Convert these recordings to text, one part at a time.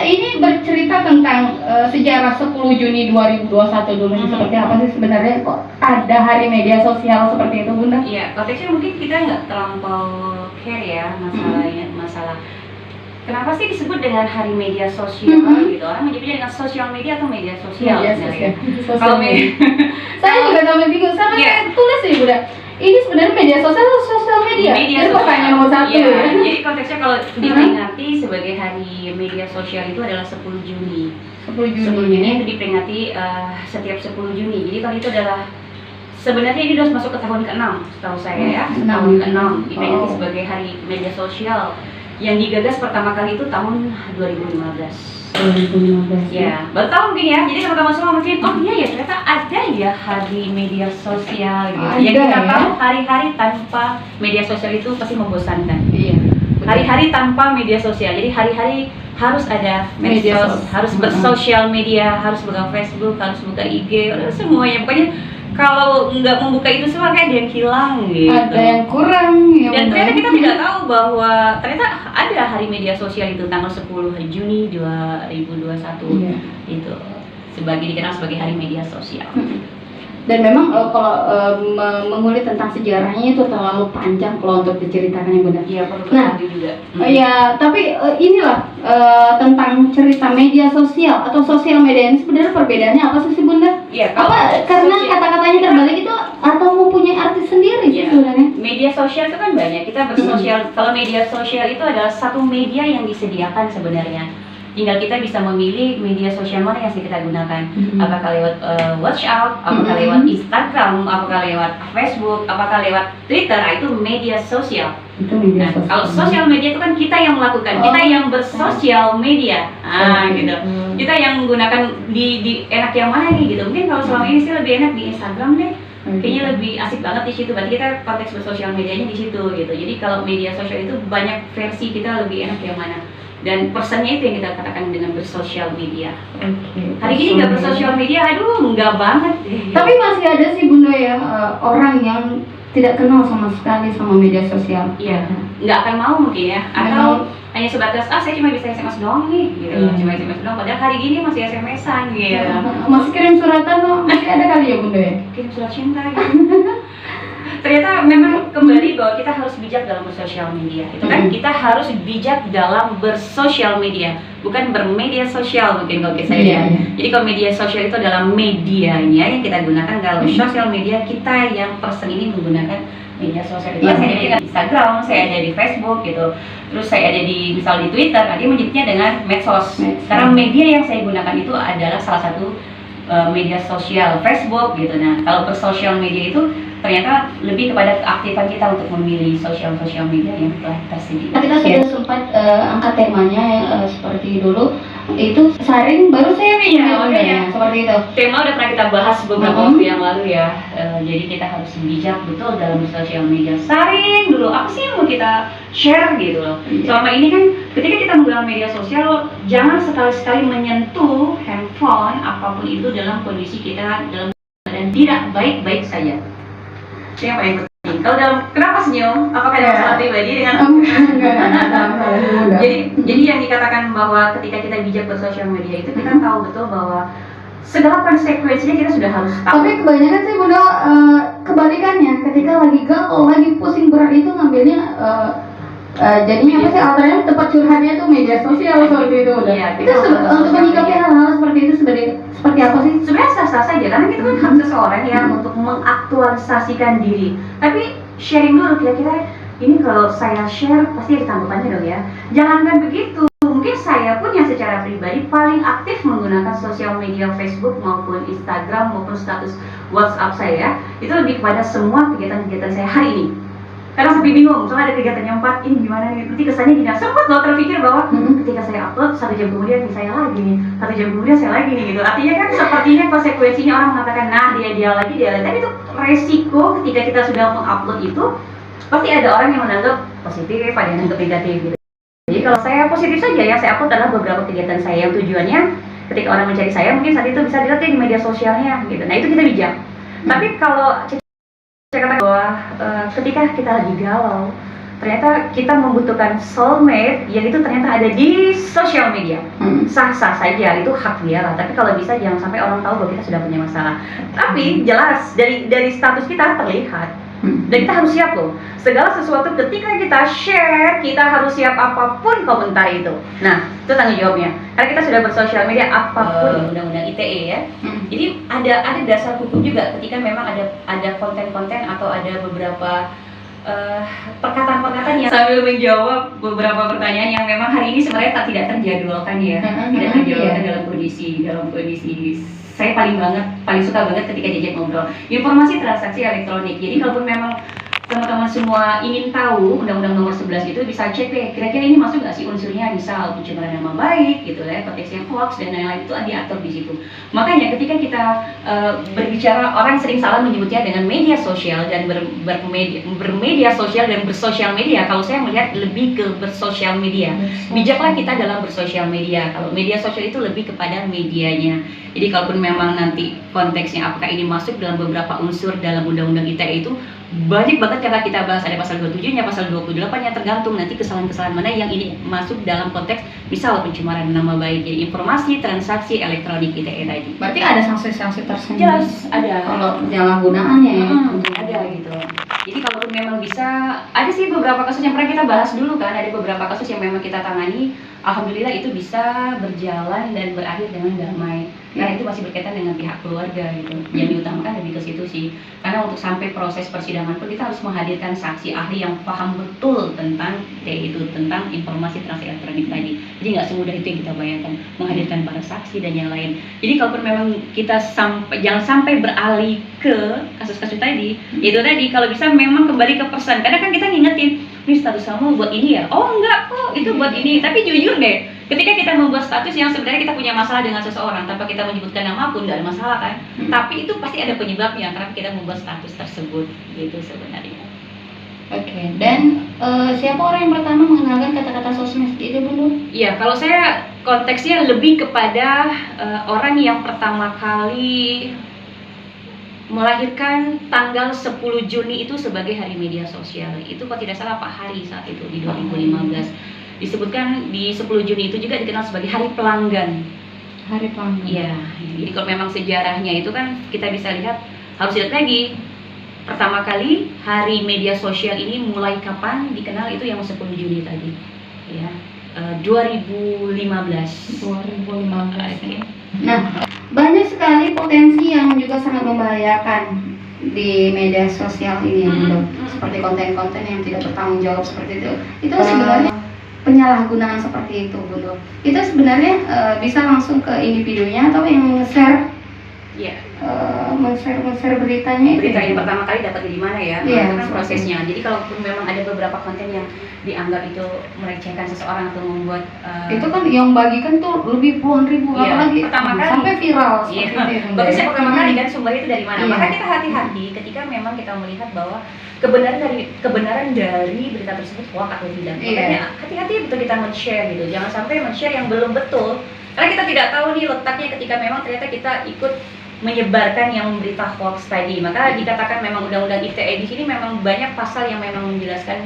ini bercerita tentang sejarah 10 Juni 2021 dulu seperti apa sih sebenarnya kok ada hari media sosial seperti itu Bunda? Iya, konteksnya mungkin kita nggak terlampau care ya masalah kenapa sih disebut dengan hari media sosial gitu. Orang menyebutnya dengan sosial media atau media sosial sebenarnya. Kalau saya juga sampai bingung sama saya tulis sih Bunda. Ini sebenarnya media sosial atau sosial media? Itu pertanyaan nomor satu ya. Jadi konteksnya kalau diperingati sebagai hari media sosial itu adalah 10 Juni. 10 Juni itu diperingati setiap 10 Juni. Jadi kalau itu adalah sebenarnya ini sudah masuk ke tahun ke-6 setahu saya ya. Tahun ke-6 diperingati sebagai hari media sosial. Yang digagas pertama kali itu tahun 2015. Ya, baru tahu mungkin ya. Jadi teman-teman semua mungkin, oh iya ya ternyata ada ya hari media sosial gitu. Yang kita tahu hari-hari tanpa media sosial itu pasti membosankan. Iya. Hari-hari tanpa media sosial. Jadi hari-hari harus ada medsos, harus bersosial media, harus buka Facebook, harus buka IG, semuanya. Pokoknya kalau nggak membuka itu semua kayak ada yang hilang gitu. Ada yang kurang ya. Dan ternyata kita tidak tahu bahwa ternyata ada hari media sosial itu tanggal 10 Juni 2021 itu dikenal sebagai hari media sosial. Dan memang kalau mengulik tentang sejarahnya itu terlalu panjang kalau untuk diceritakan yang benar. Iya, perlu juga. Ya, tapi inilah tentang cerita media sosial atau sosial media ini sebenarnya perbedaannya apa sih Bunda? Iya, apa karena kata-katanya terbalik itu atau mempunyai arti sendiri sih sebenarnya? Media sosial itu kan banyak. Kita bersosial. Kalau media sosial itu adalah satu media yang disediakan sebenarnya. Tinggal kita bisa memilih media sosial mana yang kita gunakan. Apakah lewat WhatsApp, apakah lewat Instagram, apakah lewat Facebook, apakah lewat Twitter, itu media sosial. Kalau sosial media itu kan kita yang melakukan, kita yang bersosial media, gitu. Kita yang menggunakan di enak yang mana nih gitu. Mungkin kalau selama ini sih lebih enak di Instagram deh. Kayaknya lebih asik banget di situ. Berarti kita konteks bersosial medianya di situ gitu. Jadi kalau media sosial itu banyak versi, kita lebih enak yang mana. Dan persennya itu yang kita katakan dengan bersosial media. Hari ini nggak bersosial media, aduh nggak banget deh. Tapi masih ada sih Bunda ya orang yang tidak kenal sama sekali sama media sosial. Iya, nggak akan mau mungkin ya. Atau hanya sebatas, saya cuma bisa SMS doang nih, gitu. Cuma SMS doang. Padahal hari gini masih SMS-an gitu. Masih kirim suratan loh, masih ada kali ya Bunda ya? Kirim surat cinta gitu. Ternyata memang kembali bahwa kita harus bijak dalam bersosial media. Itu kan kita harus bijak dalam bersosial media, bukan bermedia sosial mungkin kalau saya lihat. Jadi kalau media sosial itu adalah medianya yang kita gunakan, kalau sosial media kita yang person ini menggunakan media sosial itu. Saya ada di Instagram, saya ada di Facebook gitu. Terus saya ada di misal di Twitter, dia menyebutnya dengan medsos. Karena media yang saya gunakan itu adalah salah satu media sosial Facebook gitu. Nah, kalau bersosial media itu ternyata lebih kepada keaktifan kita untuk memilih sosial media yang telah tersedia. Kita sudah sempat angkat temanya seperti dulu itu sharing baru sharing ya, seperti itu. Tema udah pernah kita bahas beberapa waktu yang lalu ya. Jadi kita harus bijak betul dalam sosial media. Sharing dulu apa sih yang mau kita share gitu loh. Selama ini kan ketika kita menggunakan media sosial, jangan sekali-sekali menyentuh handphone apapun itu dalam kondisi kita dalam keadaan tidak baik-baik saja. Itu yang paling penting. Kalau dalam kenapa senyum? Apakah ada masalah pribadi dengan? Jadi yang dikatakan bahwa ketika kita bijak bersosial media itu kita tahu betul bahwa segala konsekuensinya kita sudah harus tahu. Tapi kebanyakan sih Bunda kebalikannya, ketika lagi galau, lagi pusing berat itu ngambilnya jadinya apa sih alternatif tempat curhatnya itu media sosial seperti itu udah. Itu untuk menyikapi hal-hal seperti itu seperti apa sih? Sebenarnya sah-sah saja karena kita kan harus seseorang yang untuk mengaktualisasikan diri. Tapi sharing dulu kira-kira ini kalau saya share pasti ada tanggapannya dong ya. Jangankan begitu. Mungkin saya pun yang secara pribadi paling aktif menggunakan sosial media Facebook maupun Instagram maupun status WhatsApp saya itu lebih kepada semua kegiatan-kegiatan saya hari ini. Karena sampai bingung, soalnya ada kegiatannya 4, ini gimana nih, nanti kesannya gini, sempat loh terpikir bahwa ketika saya upload, 1 jam kemudian saya lagi nih, 1 jam kemudian saya lagi nih gitu. Artinya kan sepertinya konsekuensinya orang mengatakan, nah dia lagi, tapi itu resiko ketika kita sudah mengupload itu, pasti ada orang yang menganggap positif, ada yang menganggap negatif gitu. Jadi kalau saya positif saja, yang saya upload adalah beberapa kegiatan saya yang tujuannya, ketika orang mencari saya, mungkin saat itu bisa dilihat di media sosialnya gitu. Nah itu kita bijak. Tapi kalau saya katakan bahwa ketika kita lagi galau, ternyata kita membutuhkan soulmate yang itu ternyata ada di sosial media. Sah-sah saja, itu hak dia lah. Tapi kalau bisa jangan sampai orang tahu bahwa kita sudah punya masalah. Tapi jelas dari status kita terlihat. Dan kita harus siap loh. Segala sesuatu ketika kita share, kita harus siap apapun komentar itu. Nah, itu tanggung jawabnya. Karena kita sudah bersosial media apapun undang-undang ITE ya. Jadi ada dasar hukum juga ketika memang ada konten-konten atau ada beberapa perkataan-perkataan yang sambil menjawab beberapa pertanyaan yang memang hari ini sebenarnya tidak terjadwalkan ya, tidak terjadwalkan dalam kondisi saya paling suka banget ketika diajak ngobrol informasi transaksi elektronik. Jadi kalaupun memang teman-teman semua ingin tahu Undang-Undang Nomor 11 itu bisa cek deh kira-kira ini masuk nggak sih unsurnya, misal pencemaran nama baik gitu ya, konteksnya hoax dan lain-lain, itu diatur di situ. Makanya ketika kita berbicara, orang sering salah menyebutnya dengan media sosial dan bermedia sosial dan bersosial media. Kalau saya melihat lebih ke bersosial media. Bijaklah kita dalam bersosial media. Kalau media sosial itu lebih kepada medianya. Jadi kalaupun memang nanti konteksnya apakah ini masuk dalam beberapa unsur dalam Undang-Undang ITE itu banyak banget cara kita bahas, ada pasal 27-nya, pasal 28-nya, tergantung nanti kesalahan-kesalahan mana yang ini masuk dalam konteks misal pencemaran nama baik. Jadi informasi transaksi elektronik ITE tadi. Berarti ada sanksi-sanksi tersendiri. Jelas ada. Kalau penyalahgunaannya ya. Ada gitu. Jadi kalau memang bisa, ada sih beberapa kasus yang pernah kita bahas dulu kan, ada beberapa kasus yang memang kita tangani, alhamdulillah itu bisa berjalan dan berakhir dengan damai. Karena itu masih berkaitan dengan pihak keluarga gitu. Yang diutamakan lebih ke situ sih. Karena untuk sampai proses persidangan pun kita harus menghadirkan saksi ahli yang paham betul tentang tentang informasi transaksi elektronik tadi. Jadi nggak semudah itu yang kita bayangkan, menghadirkan para saksi dan yang lain. Jadi kalaupun memang kita jangan sampai beralih ke kasus-kasus tadi, itu tadi kalau bisa memang kembali ke person. Karena kan kita ngingetin, nih status kamu buat ini ya? Oh enggak kok, itu buat ini. Tapi jujur deh, ketika kita membuat status yang sebenarnya kita punya masalah dengan seseorang tanpa kita menyebutkan nama pun nggak ada masalah kan? Tapi itu pasti ada penyebabnya karena kita membuat status tersebut gitu sebenarnya. Oke, dan siapa orang yang pertama mengenalkan kata-kata sosmed itu dulu? Iya, kalau saya konteksnya lebih kepada orang yang pertama kali melahirkan tanggal 10 Juni itu sebagai Hari Media Sosial. Itu kalau tidak salah Pak Hari saat itu di 2015. Disebutkan di 10 Juni itu juga dikenal sebagai Hari Pelanggan. Hari Pelanggan. Iya, jadi kalau memang sejarahnya itu kan kita bisa lihat, harus lihat lagi. Pertama kali Hari Media Sosial ini mulai kapan dikenal itu yang 10 Juni tadi. Ya, 2015. 2015. Okay. Nah, banyak sekali potensi yang juga sangat membahayakan di media sosial ini, seperti konten-konten yang tidak bertanggung jawab seperti itu. Itu sebenarnya penyalahgunaan seperti itu, Bunda. Itu sebenarnya bisa langsung ke individunya atau yang share, men-share beritanya. Berita yang pertama kali dapat di mana ya? Itu kan prosesnya. Jadi kalaupun memang ada beberapa konten yang dianggap itu melecehkan seseorang atau membuat itu kan yang bagikan tuh lebih puluhan ribu, apalagi pertama kali sampai viral seperti itu. Bagusnya pertama kali kan sumbernya itu dari mana? Maka kita hati-hati ketika memang kita melihat bahwa kebenaran dari berita tersebut hoax atau tidak. Makanya hati-hati betul kita men-share gitu. Jangan sampai men-share yang belum betul. Karena kita tidak tahu nih letaknya ketika memang ternyata kita ikut menyebarkan yang berita hoax tadi. Maka dikatakan memang Undang-Undang ITE di sini memang banyak pasal yang memang menjelaskan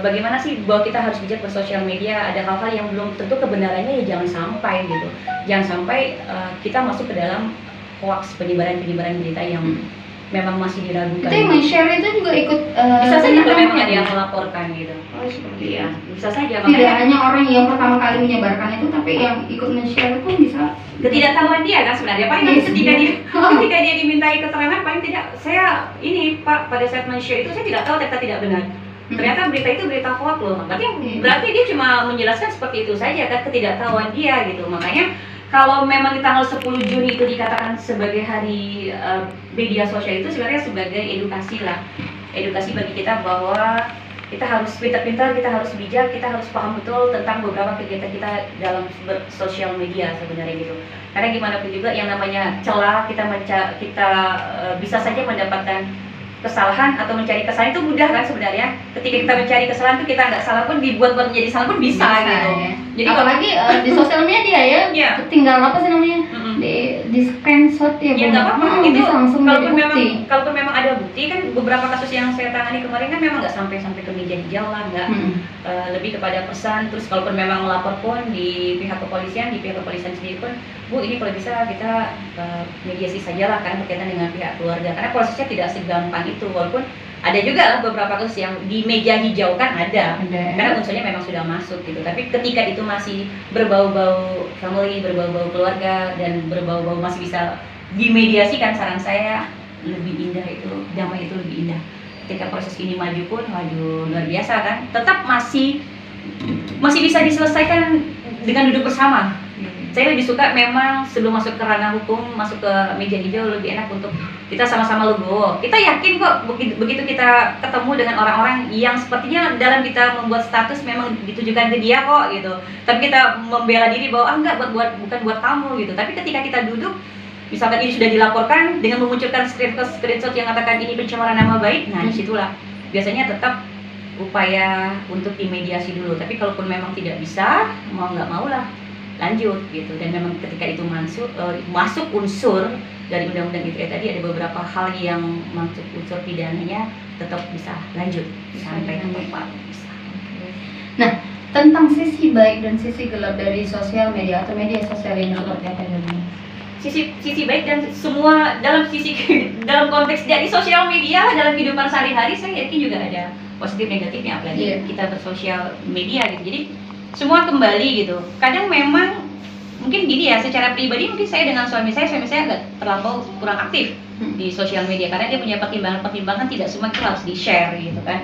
bagaimana sih bahwa kita harus bijak bersosial media. Ada hal-hal yang belum tentu kebenarannya, ya jangan sampai gitu. Jangan sampai kita masuk ke dalam hoax, penyebaran berita yang memang masih diragukan. Itu yang men-share itu juga ikut bisa saja kalau memang ada yang melaporkan gitu. Oh, seperti ya. Bisa saja. Tidak hanya orang yang pertama kali menyebarkan itu, tapi yang ikut men-share itu bisa ketidaktahuan dia kan sebenarnya. Paling nanti ketika dia dimintai keterangan, paling tidak, saya ini Pak pada saat men-share itu saya tidak tahu, ternyata tidak benar. Ternyata berita itu berita hoax loh. Berarti dia cuma menjelaskan seperti itu saja kan, ketidaktahuan dia gitu. Makanya kalau memang di tanggal 10 Juni itu dikatakan sebagai hari media sosial, itu sebenarnya sebagai edukasi lah. Edukasi bagi kita bahwa kita harus pintar-pintar, kita harus bijak, kita harus paham betul tentang beberapa kegiatan kita dalam sosial media sebenarnya gitu. Karena gimana pun juga yang namanya celah, kita bisa saja mendapatkan kesalahan atau mencari kesalahan itu mudah kan sebenarnya. Ketika kita mencari kesalahan itu kita nggak salah pun dibuat-buat menjadi salah pun bisa gitu. Ya. Jadi apalagi di sosial media ya, tinggal apa sih namanya, di screenshot ya, Ya nggak apa-apa, itu bisa langsung kalaupun memang ada bukti kan. Beberapa kasus yang saya tangani kemarin kan memang nggak sampai ke meja hijau lah, nggak. Lebih kepada pesan. Terus kalaupun memang melapor pun di pihak kepolisian sendiri pun, Bu, ini kalau bisa kita mediasi saja lah, karena berkaitan dengan pihak keluarga, karena prosesnya tidak segampang itu. Walaupun ada juga lah beberapa kasus yang di meja hijau kan ada. Karena unsurnya memang sudah masuk gitu. Tapi ketika itu masih berbau-bau family, berbau-bau keluarga, dan berbau-bau masih bisa dimediasikan, saran saya lebih indah itu, damai itu lebih indah. Ketika proses ini maju pun, waduh, luar biasa kan. Tetap masih bisa diselesaikan dengan duduk bersama. Saya lebih suka memang sebelum masuk ke ranah hukum, masuk ke meja hijau, lebih enak untuk kita sama-sama legowo. Kita yakin kok begitu kita ketemu dengan orang-orang yang sepertinya dalam kita membuat status memang ditujukan ke dia kok gitu. Tapi kita membela diri bahwa enggak, bukan buat kamu gitu. Tapi ketika kita duduk, misalkan ini sudah dilaporkan dengan memunculkan screenshot yang mengatakan ini pencemaran nama baik, nah disitulah biasanya tetap upaya untuk dimediasi dulu. Tapi kalaupun memang tidak bisa, mau nggak mau lah lanjut gitu. Dan memang ketika itu masuk unsur dari undang-undang ITE tadi, ada beberapa hal yang masuk unsur pidananya, tetap bisa lanjut sampai ke tempat. Nah, tentang sisi baik dan sisi gelap dari sosial media atau media sosial ini seperti apa ini? Sisi baik dan semua dalam konteks dari sosial media dalam kehidupan sehari-hari, saya yakin juga ada positif negatifnya, apalagi kita bersosial media gitu. Jadi semua kembali gitu. Kadang memang mungkin gini ya, secara pribadi mungkin saya dengan suami saya agak terlampau kurang aktif di sosial media, karena dia punya pertimbangan tidak semua itu harus di-share gitu kan.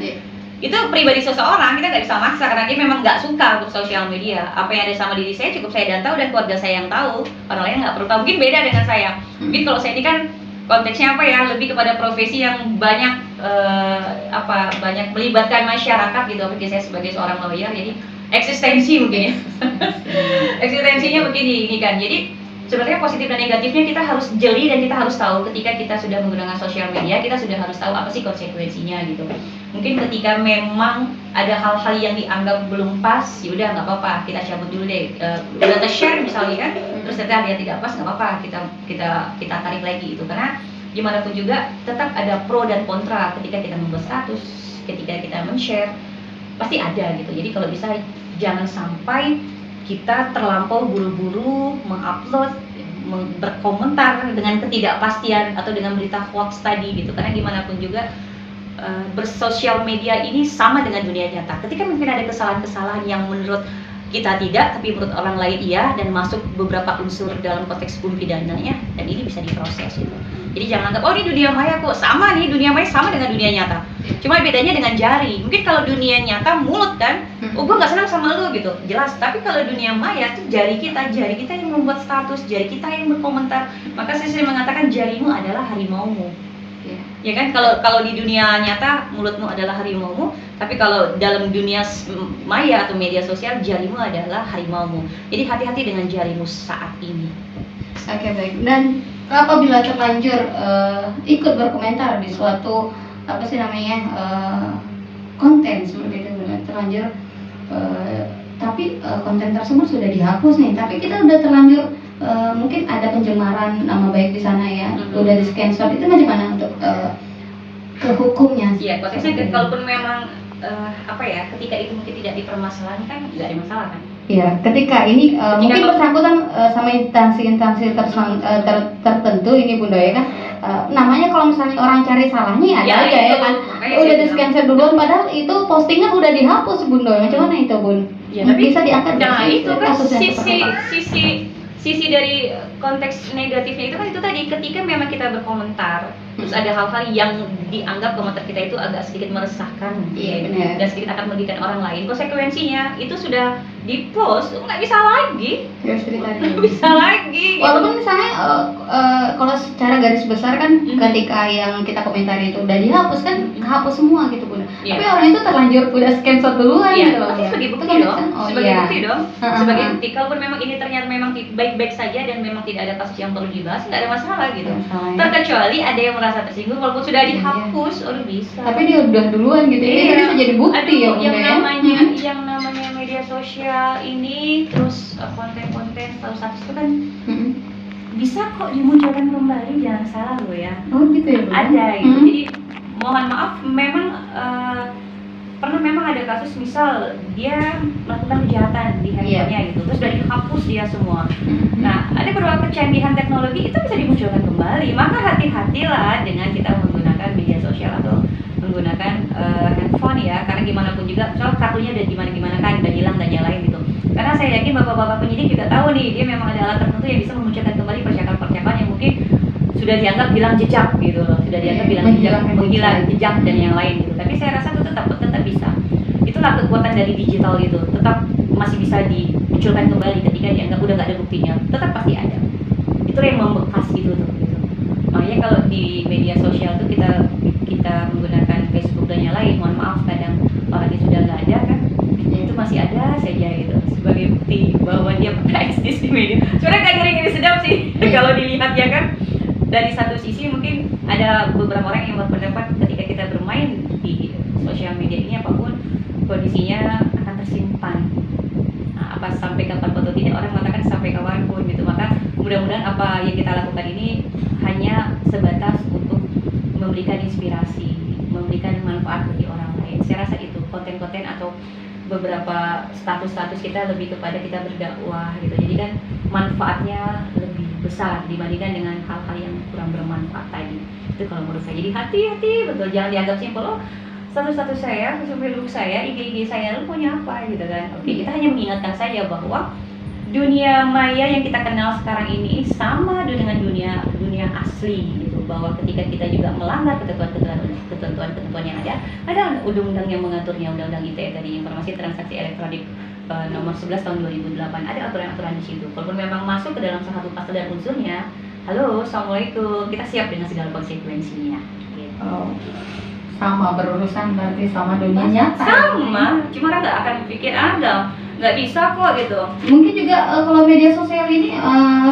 Itu pribadi seseorang, kita nggak bisa maksa, karena dia memang nggak suka untuk sosial media. Apa yang ada sama diri saya cukup saya dan tahu, dan keluarga saya yang tahu, orang lain nggak perlu tahu. Mungkin beda dengan saya. Mungkin kalau saya ini kan konteksnya apa ya, lebih kepada profesi yang banyak banyak melibatkan masyarakat gitu. Mungkin saya sebagai seorang lawyer, jadi eksistensi mungkin ya. Eksistensinya begini ini kan. Jadi sebenarnya positif dan negatifnya kita harus jeli, dan kita harus tahu ketika kita sudah menggunakan sosial media, kita sudah harus tahu apa sih konsekuensinya gitu. Mungkin ketika memang ada hal-hal yang dianggap belum pas, ya udah nggak apa-apa, kita cabut dulu deh. Udah share misalnya kan, terus ternyata dia tidak pas, nggak apa-apa, kita tarik lagi itu. Karena gimana pun juga tetap ada pro dan kontra ketika kita membuat status, ketika kita men-share, pasti ada gitu. Jadi kalau bisa jangan sampai kita terlampau buru-buru mengupload, berkomentar dengan ketidakpastian atau dengan berita hoax tadi gitu. Karena gimana pun juga bersosial media ini sama dengan dunia nyata. Ketika mungkin ada kesalahan-kesalahan yang menurut kita tidak, tapi menurut orang lain iya, dan masuk beberapa unsur dalam konteks hukum pidananya, dan ini bisa diproses gitu. Jadi jangan anggap, oh ini dunia maya kok, sama nih, dunia maya sama dengan dunia nyata. Cuma bedanya dengan jari. Mungkin kalau dunia nyata mulut kan, oh gue nggak senang sama lu gitu, jelas. Tapi kalau dunia maya tuh jari kita yang membuat status, jari kita yang berkomentar. Maka saya sering mengatakan jarimu adalah harimaumu. Ya kan, kalau di dunia nyata mulutmu adalah harimaumu, tapi kalau dalam dunia maya atau media sosial jarimu adalah harimaumu. Jadi hati-hati dengan jarimu saat ini. Oke, baik. Dan apabila terlanjur ikut berkomentar di suatu konten seperti itu, terlanjur tapi konten tersebut sudah dihapus nih, tapi kita udah terlanjur mungkin ada pencemaran nama baik di sana ya, udah di screenshot, itu bagaimana untuk ke hukumnya? Iya, konteksnya kalaupun memang ketika itu mungkin tidak dipermasalahkan, kan nggak ada masalah kan? Iya, ketika ini mungkin bersangkutan sama instansi tertentu ini Bunda ya kan, namanya kalau misalnya orang cari salahnya ada aja ya kan, udah di screenshot duluan, padahal itu postingan udah dihapus Bunda, macam mana itu Bun? Ya, tapi bisa diangkat. Nah itu kan sisi dari konteks negatifnya itu kan itu tadi, ketika memang kita berkomentar terus ada hal-hal yang dianggap komentar kita itu agak sedikit meresahkan, dan sedikit akan merugikan orang lain, konsekuensinya itu sudah di post nggak bisa lagi, nggak bisa lagi. Walaupun misalnya kalau secara garis besar kan ketika yang kita komentari itu udah dihapus kan, kehapus semua gitu Bunda. Tapi orang itu terlanjur udah screenshot duluan gitu loh. Pasti sebagai bukti dong. Sebagai bukti. Kalaupun memang ini ternyata memang baik-baik saja dan memang tidak ada kasus yang perlu dibahas, nggak ada masalah gitu. Terkecuali ada yang merasa tersinggung walaupun sudah dihapus, bisa. Tapi dia udah duluan gitu, itu bisa jadi bukti ya. Yang namanya media sosial ini, terus konten-konten status itu kan bisa kok dimunculkan kembali, jangan salah loh ya. Oh gitu ya, Bu? Ada gitu. Jadi mohon maaf, memang pernah memang ada kasus misal dia melakukan kejahatan di handphonenya gitu, terus dari dihapus dia semua. Nah, ada beberapa kecanggihan teknologi itu bisa dimunculkan kembali. Maka hati-hatilah dengan kita menggunakan media sosial atau menggunakan handphone ya, karena gimana pun juga soal kartunya udah gimana kan, udah hilang dan nyalain gitu. Karena saya yakin bapak-bapak penyidik juga tahu nih, dia memang ada alat tertentu yang bisa memunculkan kembali percakapan-percakapan yang mungkin sudah dianggap hilang jejak gitu loh, sudah dianggap hilang jejak, menghilang jejak dan yang lain gitu. Tapi saya rasa itu tetap bisa. Itulah kekuatan dari digital itu, tetap masih bisa dimunculkan kembali ketika dianggap udah nggak ada buktinya, tetap pasti ada. Itu yang membekas gitu tuh. Gitu. Makanya kalau di media sosial tuh kita menggunakan Facebook dan yang lain, mohon maaf kadang orangnya sudah nggak ada kan, itu masih ada saja gitu sebagai bukti bahwa dia pernah eksis di media. Sebenarnya kayak ngeri sedap sih kalau dilihat ya kan. Dari satu sisi mungkin ada beberapa orang yang berpendapat ketika kita bermain di sosial media ini apapun kondisinya akan tersimpan. Nah, apa sampai kapan atau tidak, orang mengatakan sampai kapanpun gitu. Maka mudah-mudahan apa yang kita lakukan ini hanya sebatas untuk memberikan inspirasi, memberikan manfaat bagi orang lain. Saya rasa itu konten-konten atau beberapa status-status kita lebih kepada kita berdakwah gitu. Jadi kan manfaatnya lebih besar dibandingkan dengan hal-hal yang kurang bermanfaat tadi. Itu kalau menurut saya. Jadi hati-hati betul, jangan dianggap simpel. Oh, status-status saya, Facebook saya, IG saya, lu punya apa gitu kan. Oke, kita hanya mengingatkan saja bahwa dunia maya yang kita kenal sekarang ini sama dengan dunia asli gitu, bahwa ketika kita juga melanggar ketentuan yang ada undang-undang yang mengaturnya, undang-undang ITE tadi, Informasi Transaksi Elektronik nomor 11 tahun 2008, ada aturan-aturan di situ. Walaupun memang masuk ke dalam salah satu pasal dan unsurnya, halo, assalamualaikum, kita siap dengan segala konsekuensinya. Gitu. Oh, sama berurusan berarti sama dunia nyata. Sama, cuma orang nggak akan pikir ada, nggak bisa kok gitu. Mungkin juga kalau media sosial ini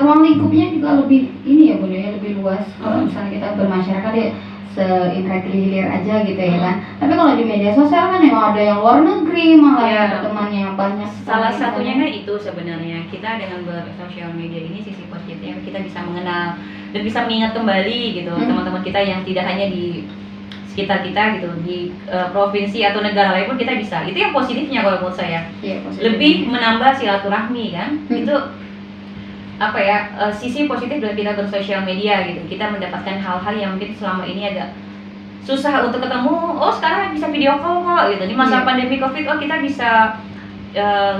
ruang lingkupnya juga lebih ini ya Bu ya, lebih luas. Kalau misalnya kita bermasyarakat ya se-indirectly hilir aja gitu ya kan. Tapi kalau di media sosial kan emang ada yang luar negeri, malah Ya. temannya banyak. Salah satunya kan itu sebenarnya, kita dengan bersosial media ini sisi positifnya kita bisa mengenal dan bisa mengingat kembali gitu teman-teman kita yang tidak hanya di sekitar kita gitu, di provinsi atau negara lain pun kita bisa. Itu yang positifnya kalau menurut saya. Iya, Lebih menambah silaturahmi kan. Itu apa ya, sisi positif dari kita bersosial media gitu. Kita mendapatkan hal-hal yang mungkin selama ini agak susah untuk ketemu. Oh, sekarang bisa video call kok gitu. Di masa pandemi Covid, oh kita bisa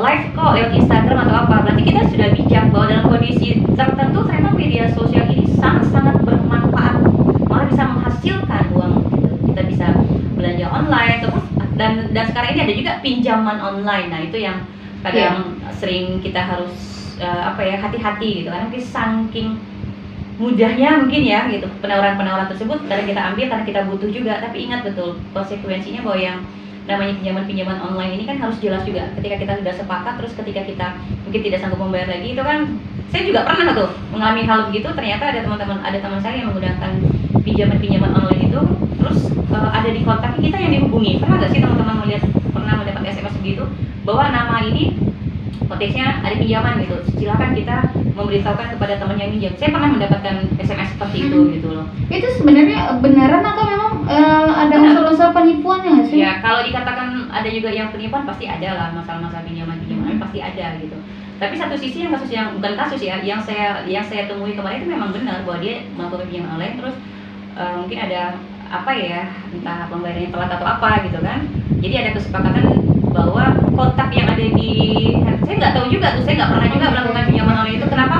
live kok lewat Instagram atau apa. Berarti kita sudah bijak bahwa dalam kondisi tertentu ternyata media sosial ini sangat-sangat bermanfaat, malah bisa menghasilkan uang gitu. Kita bisa belanja online terus, dan sekarang ini ada juga pinjaman online. Nah, itu yang kadang sering kita harus hati-hati gitu, karena mungkin saking mudahnya mungkin ya gitu penawaran-penawaran tersebut, karena kita ambil karena kita butuh juga. Tapi ingat betul konsekuensinya bahwa yang namanya pinjaman online ini kan harus jelas juga. Ketika kita sudah sepakat, terus ketika kita mungkin tidak sanggup membayar lagi, itu kan saya juga pernah tuh mengalami hal begitu. Ternyata ada teman saya yang menggunakan pinjaman online itu, terus ada di kontak kita yang dihubungi. Pernah nggak sih teman-teman pernah mendapat SMS begitu bahwa nama ini konteksnya ada pinjaman gitu, silakan kita memberitahukan kepada teman yang minjam. Saya pernah mendapatkan SMS seperti itu gitu loh. Itu sebenarnya beneran atau memang ada unsur-unsur penipuannya nggak sih? Ya, kalau dikatakan ada juga yang penipuan, pasti ada lah masalah-masalah pinjaman pasti ada gitu. Tapi satu sisi yang kasus yang bukan kasus ya, yang saya temui kemarin itu memang benar bahwa dia melakukan pinjaman online, terus mungkin ada apa ya, entah pembayarannya telat atau apa gitu kan. Jadi ada kesepakatan bahwa kontak yang ada di, saya nggak tahu juga tuh, saya nggak pernah juga melakukan pinjaman online itu, kenapa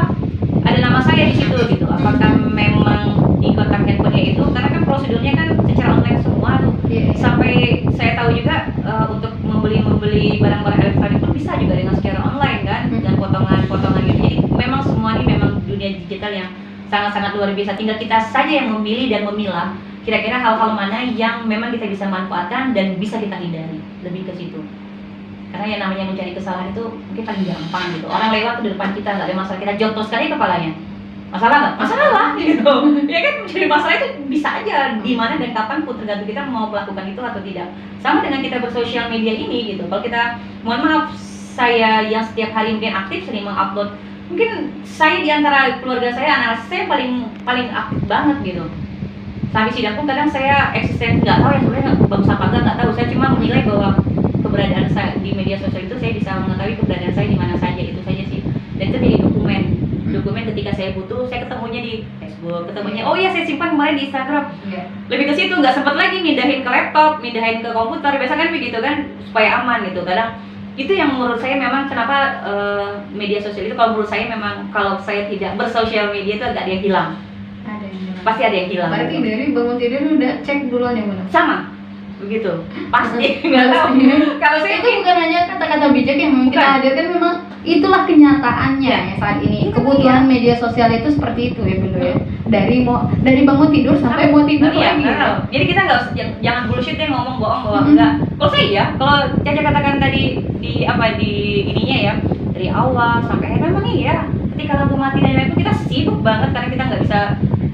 ada nama saya di situ gitu. Apakah memang di kontak handphonenya itu, karena kan prosedurnya kan secara online semua tuh. Sampai saya tahu juga untuk membeli barang-barang elektronik pun bisa juga dengan secara online kan, dan potongan-potongan gitu. Jadi memang semua ini memang dunia digital yang sangat-sangat luar biasa. Tinggal kita saja yang memilih dan memilah kira-kira hal-hal mana yang memang kita bisa manfaatkan dan bisa kita hindari, lebih ke situ. Karena yang namanya mencari kesalahan itu mungkin paling gampang gitu. Orang lewat tuh di depan kita, nggak ada masalah, kita jatuh sekali kepalanya. Masalah nggak? Masalah gitu. Ya kan, mencari masalah itu bisa aja di mana dan kapan pun, tergantung kita mau melakukan itu atau tidak. Sama dengan kita bersosial media ini gitu. Kalau kita, mohon maaf, saya yang setiap hari mungkin aktif sering mengupload mungkin saya di antara keluarga saya, anak saya paling aktif banget gitu. Sampai sidang pun kadang saya eksisten nggak tahu ya sebenarnya bagus apa nggak tahu. Saya cuma menilai bahwa keberadaan saya di media sosial itu saya bisa mengetahui keberadaan saya di mana saja, itu saja sih. Dan itu jadi dokumen ketika saya butuh, saya ketemunya di Facebook, ketemunya oh iya saya simpan kemarin di Instagram. Lebih ke situ, nggak sempat lagi mindahin ke laptop, mindahin ke komputer, biasa kan begitu kan supaya aman gitu. Kadang itu yang menurut saya memang kenapa media sosial itu, kalau menurut saya memang kalau saya tidak bersosial media itu agak ada yang hilang. Ada yang hilang. Pasti ada yang hilang. Berarti gitu. dari bangun tidur udah cek duluan yang mana? Sama begitu pasti nggak tahu kalau saya itu bukan hanya kata-kata bijak yang memang kita Bukan. hadirkan, memang itulah kenyataannya ya saat ini. Kebutuhan media sosial itu seperti itu ya Bunda ya. Dari bangun tidur sampai mau tidur lagi. Ya. Jadi kita nggak jangan bullshit deh ngomong bohong bahwa enggak. Kalau saya ya, kalau Caca katakan tadi di ininya ya, dari awal sampai akhir memang iya. Ketika lampu mati dan lain-lain itu kita sibuk banget karena kita nggak bisa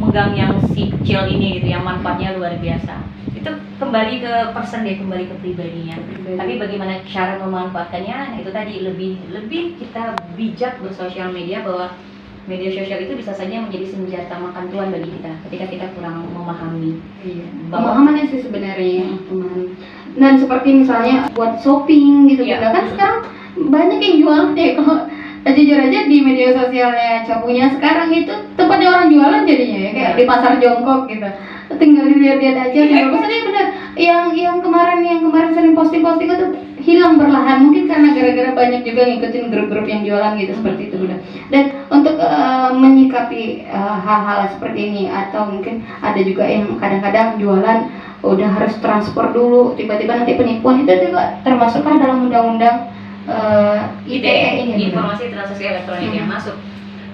megang yang si kecil ini gitu, yang manfaatnya luar biasa. Itu kembali ke person deh, kembali ke pribadinya. Tapi bagaimana cara memanfaatkannya, nah itu tadi lebih kita bijak bersosial media, bahwa media sosial itu bisa saja menjadi senjata makan tuan bagi kita ketika kita kurang memahami. Iya. Pemahamannya sih sebenarnya. Dan seperti misalnya buat shopping gitu Iya. kan sekarang banyak yang jual deh. Kalau jujur aja di media sosialnya Capunya sekarang itu tempatnya orang jualan jadinya ya, kayak di pasar jongkok gitu. Tinggal dilihat-lihat aja, tinggal pesan ya benar. Yang kemarin sering posting itu hilang perlahan, mungkin karena gara-gara banyak juga ngikutin grup-grup yang jualan gitu, seperti itu benar. Dan untuk menyikapi hal-hal seperti ini, atau mungkin ada juga yang kadang-kadang jualan udah harus transfer dulu, tiba-tiba nanti penipuan, itu juga termasukkan dalam undang-undang ITE ini, informasi transaksi elektronik yang masuk.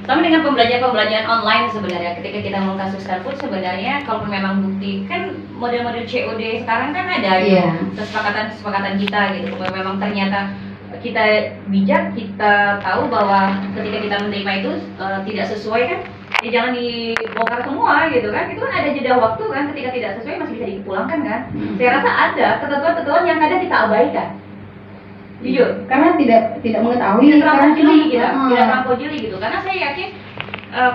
Sama dengan pembelajaran online sebenarnya, ketika kita mengkasuskan pun sebenarnya kalau memang bukti kan model-model COD sekarang kan ada kesepakatan kita gitu. Kalau memang ternyata kita bijak, kita tahu bahwa ketika kita menerima itu tidak sesuai kan, ya jangan dibongkar semua gitu kan. Itu kan ada jeda waktu kan, ketika tidak sesuai masih bisa dipulangkan kan. Saya rasa ada ketentuan-ketentuan yang kadang kita abaikan. Jujur, karena tidak mengetahui, tidak terlampau jeli gitu, cuma- tidak terlampau jeli gitu. Karena saya yakin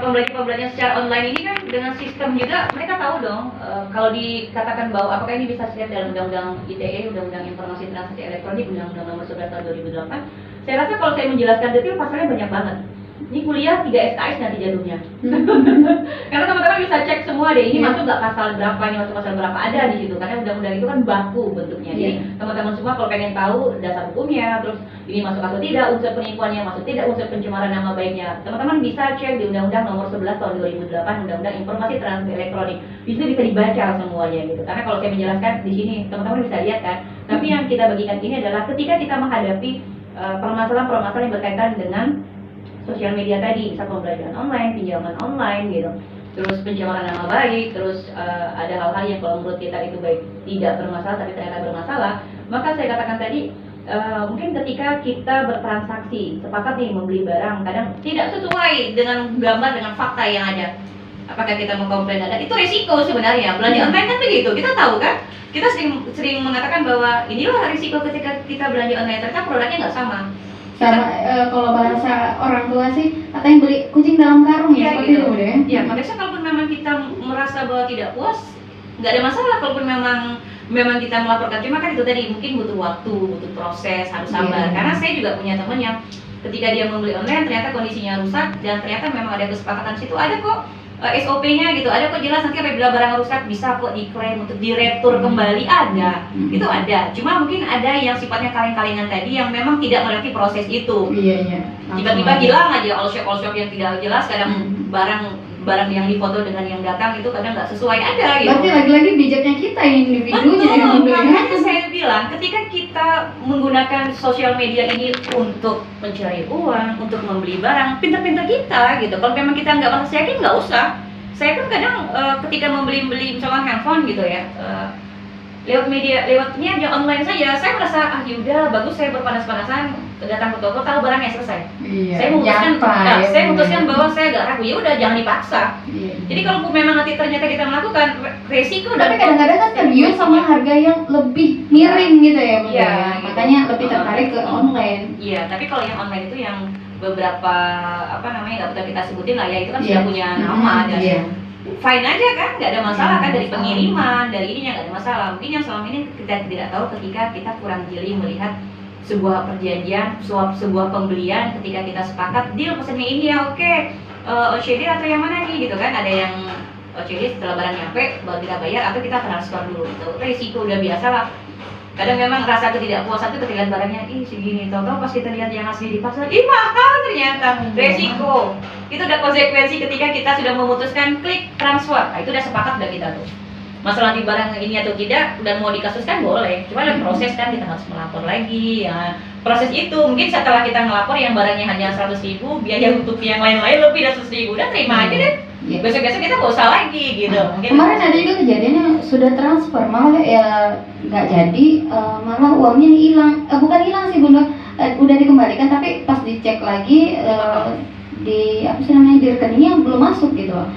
pembelajaran secara online ini kan dengan sistem juga mereka tahu dong kalau dikatakan bahwa apakah ini bisa dilihat dalam undang-undang ITE, undang-undang informasi transaksi elektronik, undang-undang nomor 11 tahun 2008. Saya rasa kalau saya menjelaskan detail pasalnya banyak banget. Ini kuliah 3 SKS nanti jadulnya. Karena teman-teman bisa cek semua deh, ini masuk nggak pasal berapa, ini masuk pasal berapa, ada di situ. Karena undang-undang itu kan baku bentuknya. Jadi teman-teman semua kalau pengen tahu dasar hukumnya, terus ini masuk atau tidak, unsur penipuannya masuk tidak, unsur pencemaran nama baiknya, teman-teman bisa cek di Undang-Undang Nomor 11 Tahun 2008, Undang-Undang Informasi Transaksi Elektronik. Di situ bisa dibaca semuanya gitu. Karena kalau saya menjelaskan di sini, teman-teman bisa lihat kan. Tapi yang kita bagikan ini adalah ketika kita menghadapi permasalahan-permasalahan yang berkaitan dengan sosial media tadi, bisa pembelajaran online, pinjaman online gitu, terus pencemaran nama baik, terus ada hal-hal yang kalau menurut kita itu baik tidak bermasalah tapi ternyata bermasalah, maka saya katakan tadi mungkin ketika kita bertransaksi, sepakat nih membeli barang, kadang tidak sesuai dengan gambar, dengan fakta yang ada, apakah kita mau komplain ada, itu risiko sebenarnya. Belanja online kan begitu, kita tahu kan, kita sering mengatakan bahwa inilah risiko ketika kita belanja online, ternyata produknya nggak sama. Kalau bahasa orang tua sih katanya beli kucing dalam karung ya, seperti gitu. itu deh. Ya, konteksnya kalaupun memang kita merasa bahwa tidak puas, nggak ada masalah. Kalaupun memang kita melaporkan, cuma kan itu tadi mungkin butuh waktu, butuh proses, harus sabar. Karena saya juga punya teman yang ketika dia membeli online ternyata kondisinya rusak dan ternyata memang ada kesepakatan situ, ada kok SOP-nya gitu, ada kok jelas nanti apabila barang rusak bisa kok diklaim untuk diretur kembali, ada. Itu ada. Cuma mungkin ada yang sifatnya kaleng-kalengan tadi yang memang tidak melewati proses itu. Iya. Tiba-tiba hilang aja all shop yang tidak jelas, kadang barang yang difoto dengan yang datang itu kadang nggak sesuai, ada gitu. Berarti lagi-lagi bijaknya kita individunya yang Betul, membeli. makanya saya bilang ketika kita menggunakan sosial media ini untuk mencari uang, untuk membeli barang, pintar-pintar kita gitu. Kalau memang kita nggak merasa yakin, nggak usah. Saya kan kadang ketika membeli misalkan handphone gitu ya, lewatnya aja online saja, saya merasa yaudah bagus, saya berpanas-panasan datang ke toko, tahu barangnya selesai. Iya, Saya memutuskan, nyapa, ya, saya memutuskan bener. bahwa saya agak ragu, ya udah jangan dipaksa. Iya. Jadi kalau memang nanti ternyata kita melakukan resiko dan Tapi kadang-kadang kan tergiur sama harga yang lebih miring gitu ya, Bunda. Iya, Ya. gitu. Makanya lebih tertarik ke online. Iya, tapi kalau yang online itu yang beberapa apa namanya nggak bisa kita sebutin lah ya, itu kan Iya. sudah punya nama dan Iya. fine aja kan, nggak ada masalah Iya, kan dari masalah. pengiriman, dari ininya nggak ada masalah. Mungkin yang selama ini kita tidak tahu ketika kita kurang jeli melihat sebuah perjanjian, sebuah pembelian ketika kita sepakat deal pesannya ini ya oke, OCD atau yang mana nih gitu kan, ada yang OCD setelah barang nyampe baru kita bayar atau kita transfer dulu, itu resiko udah biasa lah. Kadang memang rasa ketidakpuasan itu ketika barangnya ih segini, tahu-tahu pas kita lihat yang asli di pasar, ih mahal ternyata, resiko. Itu udah konsekuensi ketika kita sudah memutuskan klik transfer. Nah, itu udah sepakat udah kita tuh. Masalah di barang ini atau tidak dan mau dikasuskan boleh. Cuma ada proses kan, kita harus melapor lagi. Ya, proses itu mungkin setelah kita ngelapor yang barangnya hanya 100.000, biaya untuk yang lain-lain lebih dari 100.000, udah terima aja deh. Iya. Besok-besok kita nggak usah lagi gitu. Mungkin Kemarin ada juga kejadiannya sudah transfer, malah ya nggak jadi, malah uangnya hilang. Bukan hilang sih Bunda, udah dikembalikan tapi pas dicek lagi di apa sih namanya, di rekeningnya belum masuk gitu loh.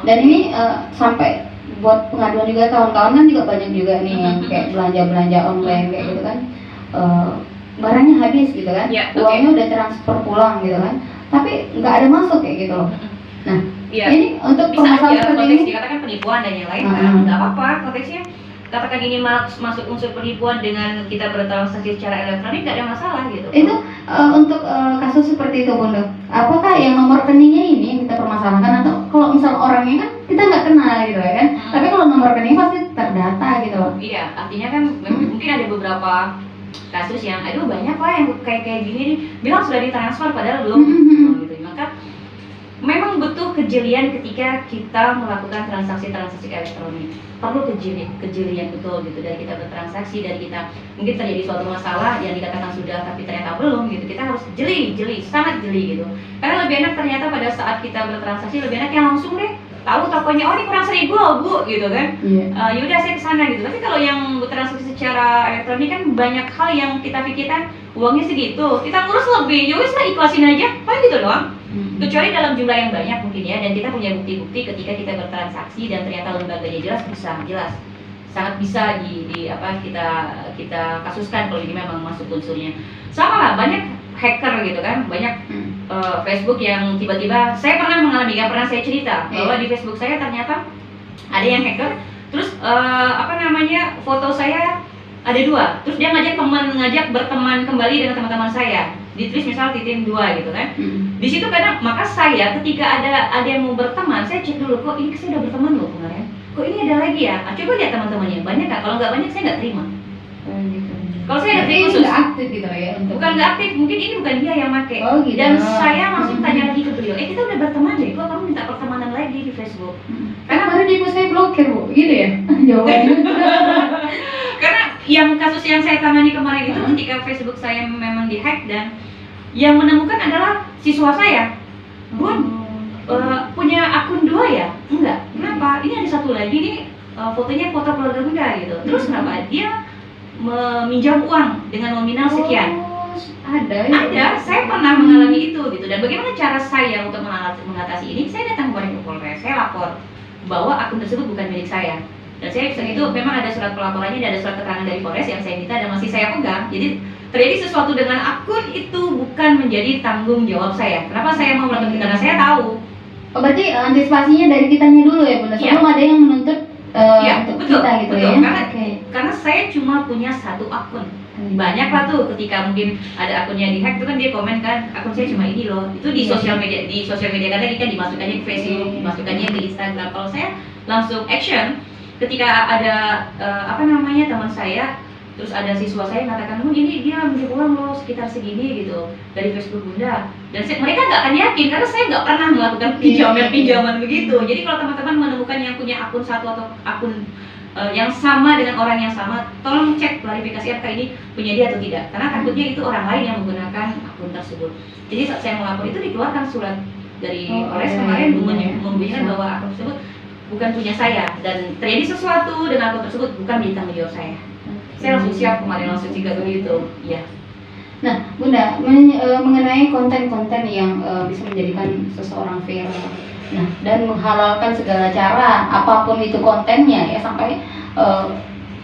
Dan ini sampai buat pengaduan juga, kawan-kawan kan juga banyak juga nih yang kayak belanja online kayak gitu kan, barangnya habis gitu kan, Ya, oke. uangnya udah transfer pulang gitu kan, tapi nggak ada masuk kayak gitu loh. Nah, Iya. ini untuk Bisa permasalahan aja seperti konteks ini, dikatakan penipuan dan yang lain kan, nggak apa-apa konteksnya. Katakan ini masuk unsur penipuan dengan kita bertransaksi secara elektronik, nggak ada masalah gitu. itu untuk kasus seperti itu Bunda, apakah yang nomor rekeningnya ini yang kita permasalahkan, atau kalau misal orangnya kan kita nggak kenal gitu ya kan, tapi kalau nomor rekening pasti terdata gitu loh. Iya, artinya kan mungkin ada beberapa kasus yang, aduh banyak lah yang kayak gini nih, bilang sudah ditransfer padahal belum, gitu. Maka memang butuh kejelian ketika kita melakukan transaksi elektronik. Perlu kejelian betul gitu dari kita bertransaksi, dari kita mungkin terjadi suatu masalah yang dikatakan sudah tapi ternyata belum gitu. Kita harus jeli, sangat jeli gitu. Karena lebih enak ternyata pada saat kita bertransaksi, lebih enak yang langsung deh tahu tokonya, oh ini kurang 1.000 Bu gitu kan. Iya. Yaudah saya kesana gitu. Tapi kalau yang bertransaksi secara elektronik kan banyak hal yang kita pikirkan uangnya segitu, kita ngurus lebih, ya wes lah ikhlasin aja, paling gitu doang. Kecuali dalam jumlah yang banyak mungkin ya, dan kita punya bukti-bukti ketika kita bertransaksi dan ternyata lembaganya jelas, sangat bisa di apa kita kasuskan kalau ini memang masuk unsurnya. Sama lah, banyak hacker gitu kan, banyak Facebook yang tiba-tiba, saya pernah mengalami, nggak pernah saya cerita bahwa di Facebook saya ternyata ada yang hacker, terus apa namanya, foto saya ada 2, terus dia ngajak berteman kembali dengan teman-teman saya, ditulis misal titik 2 gitu kan. Di situ kadang, maka saya ketika ada yang mau berteman, saya cek dulu, kok ini saya udah berteman loh kemarin, kok ini ada lagi ya, coba lihat teman-temannya, banyak nggak? Kalau nggak banyak saya nggak terima. Kalau saya nggak terima, nggak aktif gitu ya untuk, bukan nggak aktif, mungkin ini bukan dia yang make. Oh, gitu. Dan saya langsung tanya lagi ke beliau, kita udah berteman deh, kok kamu minta pertemanan lagi di Facebook? karena baru di saya blokir Bu, gitu ya jawabannya. Karena yang kasus yang saya tangani kemarin itu ketika Facebook saya memang dihack, dan yang menemukan adalah siswa saya. Bun, punya akun 2 ya? Enggak. Kenapa? Ini ada satu lagi nih, fotonya foto keluarga Bunda gitu. Terus kenapa? Dia meminjam uang dengan nominal sekian. Ada, saya pernah mengalami itu gitu. Dan bagaimana cara saya untuk mengatasi ini? Saya datang ke Polres, saya lapor bahwa akun tersebut bukan milik saya. Dan saya bisa itu memang ada surat pelaporannya dan ada surat keterangan dari Polres yang saya minta dan masih saya pegang. Jadi terjadi sesuatu dengan akun itu bukan menjadi tanggung jawab saya. Kenapa saya mau melakukan itu? Karena saya tahu. Oh, berarti antisipasinya dari kitanya dulu ya Bunda, sebelum ada yang menuntut untuk betul, kita gitu betul. ya. Karena saya cuma punya 1 akun. Banyak lah tuh ketika mungkin ada akunnya dihack itu kan dia komen kan, akun saya cuma ini loh. Itu di sosial media, kan tadi kan dimasukkannya ke Facebook, dimasukkannya ke Instagram. Kalau saya langsung action ketika ada apa namanya, teman saya, terus ada siswa saya mengatakan, ini dia minjem uang loh sekitar segini gitu dari Facebook Bunda. Dan mereka nggak akan yakin karena saya nggak pernah melakukan pinjaman begitu. Jadi kalau teman-teman menemukan yang punya akun 1 atau akun yang sama dengan orang yang sama, tolong cek klarifikasi apakah ini punya dia atau tidak, karena takutnya itu orang lain yang menggunakan akun tersebut. Jadi saat saya melapor itu dikeluarkan surat dari Polres kemarin membuktikan bahwa akun tersebut bukan punya saya, dan terjadi sesuatu dengan akun tersebut bukan menjadi tanggung jawab saya. Saya langsung siap kemarin, langsung juga begitu. Iya. Nah, Bunda, mengenai konten-konten yang bisa menjadikan seseorang viral, nah, dan menghalalkan segala cara, apapun itu kontennya ya, sampai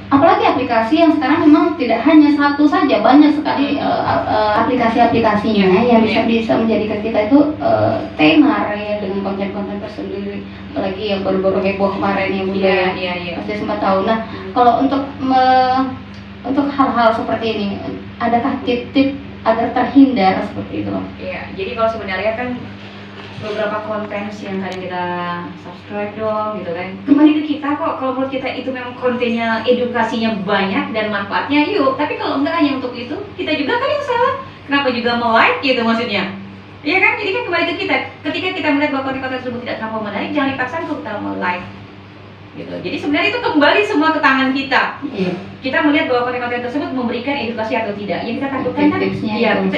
apalagi aplikasi yang sekarang memang tidak hanya satu saja, banyak sekali aplikasi-aplikasinya yang bisa menjadikan kita itu tenar ya dengan konten-konten tersendiri, apalagi yang baru-baru heboh kemarin ya Bunda, pasti sempat tahu. Nah, kalau untuk hal-hal seperti ini, adakah tip-tip agar terhindar seperti itu? Iya, jadi kalau sebenarnya kan beberapa konten yang tadi kita subscribe dong gitu kan, kembali ke kita kok. Kalau menurut kita itu memang kontennya edukasinya banyak dan manfaatnya, yuk. Tapi kalau enggak hanya untuk itu, kita juga kan yang salah. Kenapa juga like gitu maksudnya? Iya kan? Jadi kan kembali ke kita. Ketika kita melihat bahwa konten-konten tersebut tidak terlalu menarik, jangan dipaksa untuk kita like gitu. Jadi sebenarnya itu kembali semua ke tangan kita. Kita melihat bahwa konten-konten tersebut memberikan edukasi atau tidak. Yang kita takutkan kan,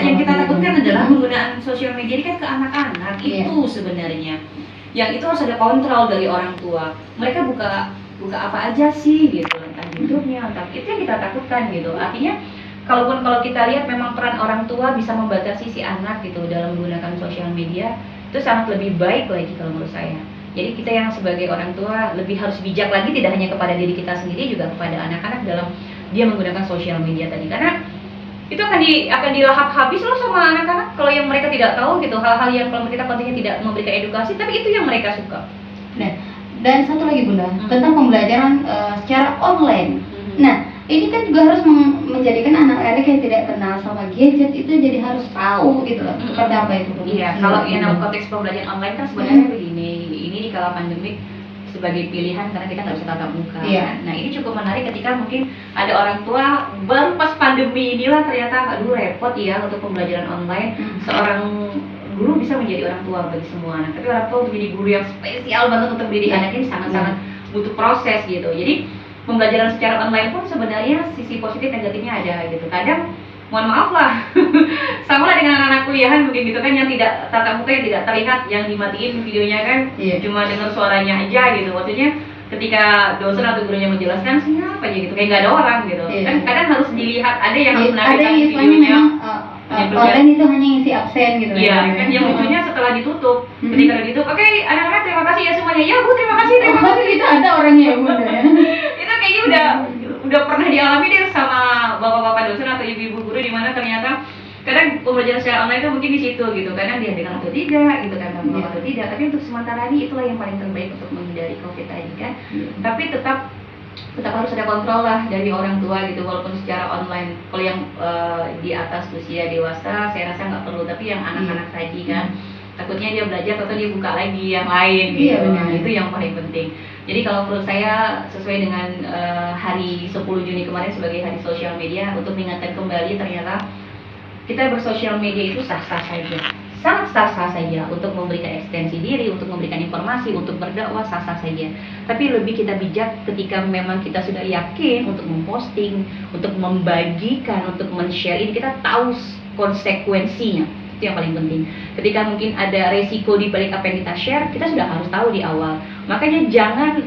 yang kita takutkan adalah penggunaan sosial media ini kan ke anak-anak. Itu sebenarnya yang itu harus ada kontrol dari orang tua. Mereka buka apa aja sih gitu, entah YouTube-nya, entah itu yang kita takutkan gitu. Artinya kalau kita lihat memang peran orang tua bisa membatasi si anak gitu dalam menggunakan sosial media, itu sangat lebih baik lagi kalau menurut saya. Jadi kita yang sebagai orang tua lebih harus bijak lagi, tidak hanya kepada diri kita sendiri, juga kepada anak-anak dalam dia menggunakan sosial media tadi. Karena itu akan dilahap habis loh sama anak-anak kalau yang mereka tidak tahu gitu, hal-hal yang kalau kita kontennya tidak memberikan edukasi, tapi itu yang mereka suka. Nah, dan satu lagi Bunda, tentang pembelajaran secara online. Nah, ini kan juga harus menjadikan anak-anak yang tidak kenal sama gadget itu jadi harus tahu gitu loh, seperti apa itu. Iya, kalau yang dalam konteks pembelajaran online kan sebenarnya begini, ini di kala pandemik sebagai pilihan karena kita nggak bisa tatap muka. Nah, ini cukup menarik ketika mungkin ada orang tua baru pas pandemi inilah ternyata aduh repot ya untuk pembelajaran online. Seorang guru bisa menjadi orang tua bagi semua anak, tapi orang tua untuk jadi guru yang spesial banget untuk mendidik anak ini sangat-sangat butuh proses gitu. Jadi pembelajaran secara online pun sebenarnya sisi positif negatifnya ada gitu. Kadang mohon maaf lah sama lah dengan anak-anak kuliahan mungkin gitu kan, yang tidak tatap muka, yang tidak terlihat, yang dimatiin videonya kan, cuma dengar suaranya aja gitu. Maksudnya ketika dosen atau gurunya menjelaskan siapa aja gitu, kayak nggak ada orang gitu. Kan kadang harus dilihat, ada yang harus menampilkan videonya. Konten itu hanya ngisi absen gitu. Iya, kan yang lucunya setelah ditutup, ketika udah ditutup, oke anak-anak terima kasih ya semuanya. Ya Bu, terima kasih. Itu ada orangnya ya Bunda ya. Itu kayaknya udah pernah dialami deh sama bapak-bapak dosen atau ibu-ibu guru, di mana ternyata kadang pembelajaran secara online itu mungkin di situ gitu, kadang dihadirkan atau tidak gitu kan, atau tidak. Tapi untuk sementara ini itulah yang paling terbaik untuk menghindari COVID tadi kan. Tapi tetap harus ada kontrol lah dari orang tua gitu, walaupun secara online. Kalau yang di atas usia dewasa saya rasa nggak perlu, tapi yang anak-anak tadi kan takutnya dia belajar atau dia buka lagi yang lain gitu. Itu yang paling penting. Jadi kalau menurut saya sesuai dengan hari 10 Juni kemarin sebagai hari sosial media, untuk mengingatkan kembali ternyata kita bersosial media itu sah-sah saja, sangat sah-sah saja untuk memberikan ekstensi diri, untuk memberikan informasi, untuk berdakwah, sah-sah saja. Tapi lebih kita bijak ketika memang kita sudah yakin untuk memposting, untuk membagikan, untuk men-share ini, kita tahu konsekuensinya. Itu yang paling penting. Ketika mungkin ada resiko di balik apa yang kita share, kita sudah harus tahu di awal. Makanya jangan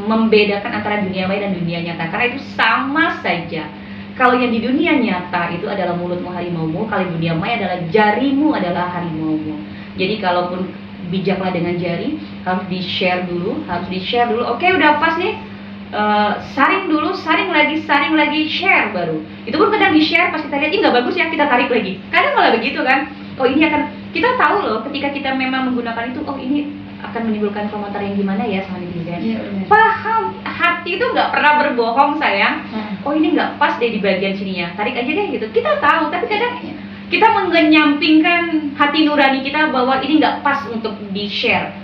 membedakan antara dunia maya dan dunia nyata, karena itu sama saja. Kalau yang di dunia nyata itu adalah mulutmu harimaumu, kalau di dunia maya adalah jarimu adalah harimaumu. Jadi kalaupun bijaklah dengan jari, harus di-share dulu. Oke, udah pas nih, saring dulu, saring lagi, share baru. Itu pun kadang di-share pas kita lihat, ini nggak bagus ya, kita tarik lagi. Kadang malah begitu kan. Oh ini akan, kita tahu loh ketika kita memang menggunakan itu, oh ini akan menimbulkan komentar yang gimana ya sama netizen. Paham, hati itu nggak pernah berbohong sayang. Oh ini nggak pas deh di bagian sininya, tarik aja deh gitu. Kita tahu, tapi kadang kita mengenyampingkan hati nurani kita bahwa ini nggak pas untuk di-share.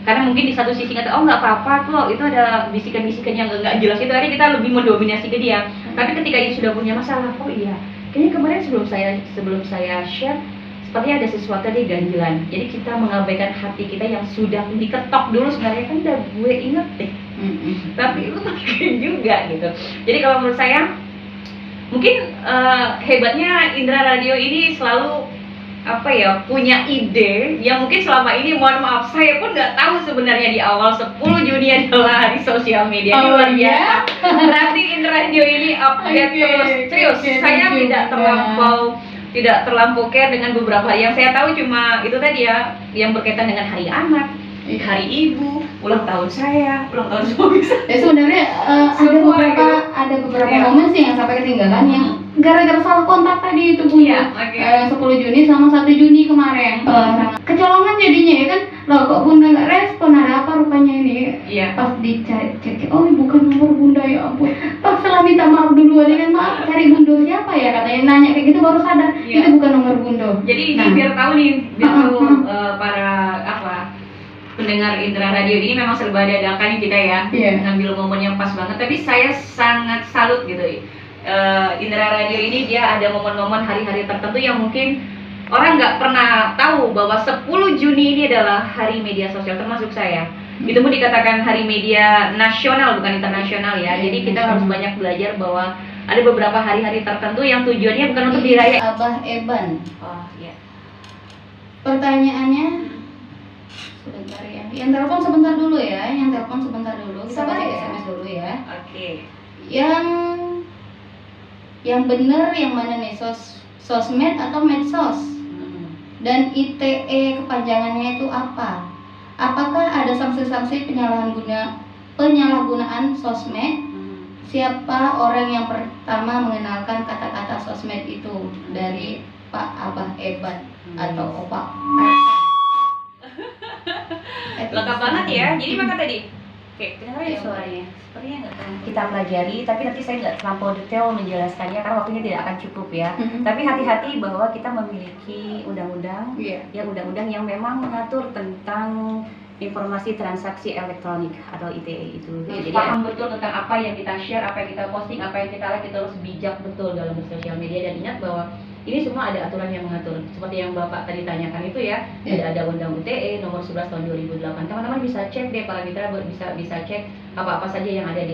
Karena mungkin di satu sisi kata, oh nggak apa-apa kok, itu ada bisikan-bisikan yang nggak jelas itu, akhirnya kita lebih mendominasi ke dia. Tapi ketika ini sudah punya masalah, oh iya, kayaknya kemarin sebelum saya share, sepertinya ada sesuatu di ganjilan. Jadi kita mengabaikan hati kita yang sudah diketok dulu, sebenarnya kan udah gue inget deh. Tapi itu mungkin juga gitu. Jadi kalau menurut saya, mungkin hebatnya Indra Radio ini selalu punya ide yang mungkin selama ini, mohon maaf, saya pun nggak tahu sebenarnya di awal 10 Juni adalah hari sosial media. Ini luar biasa. Berarti Indra Radio ini update terus. Serius, saya tidak terlampau tidak terlampau care dengan beberapa yang saya tahu, cuma itu tadi ya yang berkaitan dengan hari anak, hari ibu, ulang tahun saya, ulang tahun suami saya. Ya sebenarnya Semua gitu. ada beberapa Iya. momen sih yang sampai ketinggalan yang gara-gara salah kontak tadi itu Bu. Iya, oke. 10 Juni sama 1 Juni kemarin. Kecolongan jadinya ya kan. Loh kok Bunda nggak respon, ada apa rupanya ini? Iya. Pas dicari cek, oh ini bukan nomor Bunda, ya ampun. Pas setelah minta maaf duluan ya kan, maaf cari Bunda siapa ya, katanya nanya kayak gitu baru sadar Iya. itu bukan nomor Bunda. Jadi ini Nah. biar tahu nih, biar tahu para pendengar Indra Radio ini memang serba dadakan kita ya, Iya. ngambil momen yang pas banget. Tapi saya sangat salut gitu. Indra Radio ini dia ada momen-momen hari-hari tertentu yang mungkin orang nggak pernah tahu bahwa 10 Juni ini adalah hari media sosial, termasuk saya. Itu pun dikatakan hari media nasional bukan internasional ya. Jadi kita harus banyak belajar bahwa ada beberapa hari-hari tertentu yang tujuannya bukan untuk dirayakan. Abah Eban. Oh iya. Pertanyaannya sebentar ya. Yang telepon sebentar dulu ya, yang telepon sebentar dulu. Kita baca Salah ya? SMS dulu ya. Oke. Yang benar yang mana nih? Sosmed atau medsos? Dan ITE kepanjangannya itu apa? Apakah ada sanksi-sanksi penyalahgunaan sosmed? Siapa orang yang pertama mengenalkan kata-kata sosmed itu? Dari Pak Abah Eban atau Opa Lengkap banget ya. Jadi maka tadi, oke, kenapa ya suaranya? Sepertinya nggak kita pelajari, tapi nanti saya nggak terlampau detail menjelaskannya karena waktunya tidak akan cukup ya. Tapi hati-hati bahwa kita memiliki undang-undang, undang-undang yang memang mengatur tentang informasi transaksi elektronik atau ITE itu. Jadi paham betul tentang apa yang kita share, apa yang kita posting, apa yang kita like, kita harus bijak betul dalam bersosial media dan ingat bahwa ini semua ada aturan yang mengatur. Seperti yang Bapak tadi tanyakan itu ya, ada Undang UTE nomor 11 tahun 2008. Teman-teman bisa cek deh, para mitra bisa cek apa-apa saja yang ada di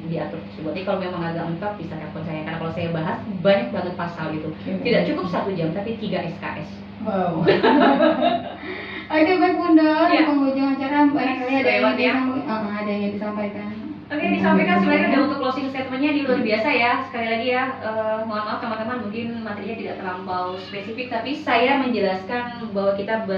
diatur tersebut. Jadi kalau memang agak lengkap bisa telepon saya karena kalau saya bahas banyak banget pasal itu. Tidak cukup 1 jam tapi 3 SKS. Wow. Oke baik Bunda, di Ya. penghujung acara barangkali ada yang Lewat ya. ada yang disampaikan. Oke, disampaikan sebenarnya udah untuk closing statementnya di luar biasa ya. Sekali lagi ya, mohon maaf teman-teman mungkin materinya tidak terlampau spesifik, tapi saya menjelaskan bahwa kita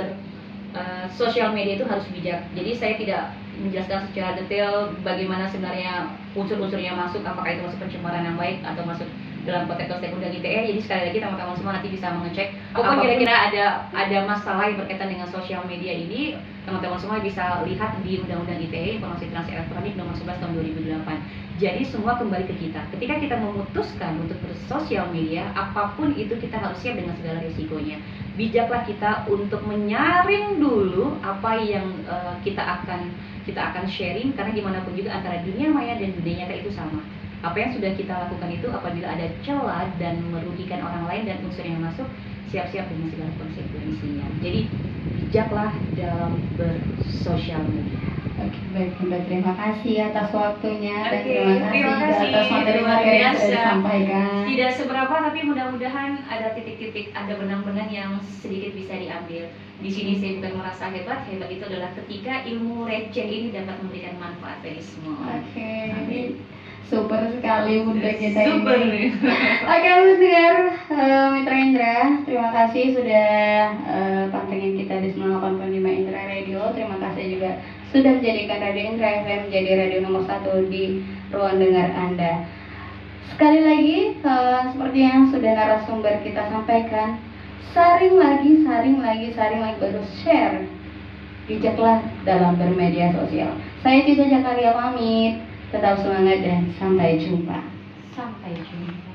sosial media itu harus bijak. Jadi saya tidak menjelaskan secara detail bagaimana sebenarnya unsur-unsurnya masuk, apakah itu masuk pencemaran yang baik atau masuk dalam konteks undang ITE. Jadi sekali lagi teman-teman semua nanti bisa mengecek apa kira-kira ada masalah yang berkaitan dengan sosial media ini. Teman-teman semua bisa lihat di Undang-Undang ITE Informasi Transaksi Elektronik nomor 11 tahun 2008. Jadi semua kembali ke kita. Ketika kita memutuskan untuk bersosial media, apapun itu kita harus siap dengan segala risikonya. Bijaklah kita untuk menyaring dulu apa yang kita akan sharing, karena dimanapun juga antara dunia maya dan dunia nyata itu sama. Apa yang sudah kita lakukan itu apabila ada celah dan merugikan orang lain dan unsur yang masuk, siap-siap dengan segala konsekuensinya. Jadi bijaklah dalam bersosial media. Oke baik Bunda, terima kasih atas waktunya dan Oke, terima kasih atas materi-materi yang sudah disampaikan. Tidak seberapa tapi mudah-mudahan ada titik-titik, ada benang-benang yang sedikit bisa diambil. Di sini saya bukan merasa hebat itu adalah ketika ilmu receh ini dapat memberikan manfaat bagi semua. Oke, super sekali Bunda kita Super. ini. Oke, pendengar Mitra Indra, terima kasih sudah pantengin kita di 98.5 Indra Radio. Terima kasih juga sudah menjadikan Radio Indra FM menjadi radio nomor 1 di ruang dengar Anda. Sekali lagi, seperti yang sudah narasumber kita sampaikan, saring lagi, baru share. Bijaklah dalam bermedia sosial. Saya Cica Jakaria pamit. Tetap semangat dan sampai jumpa. Sampai jumpa.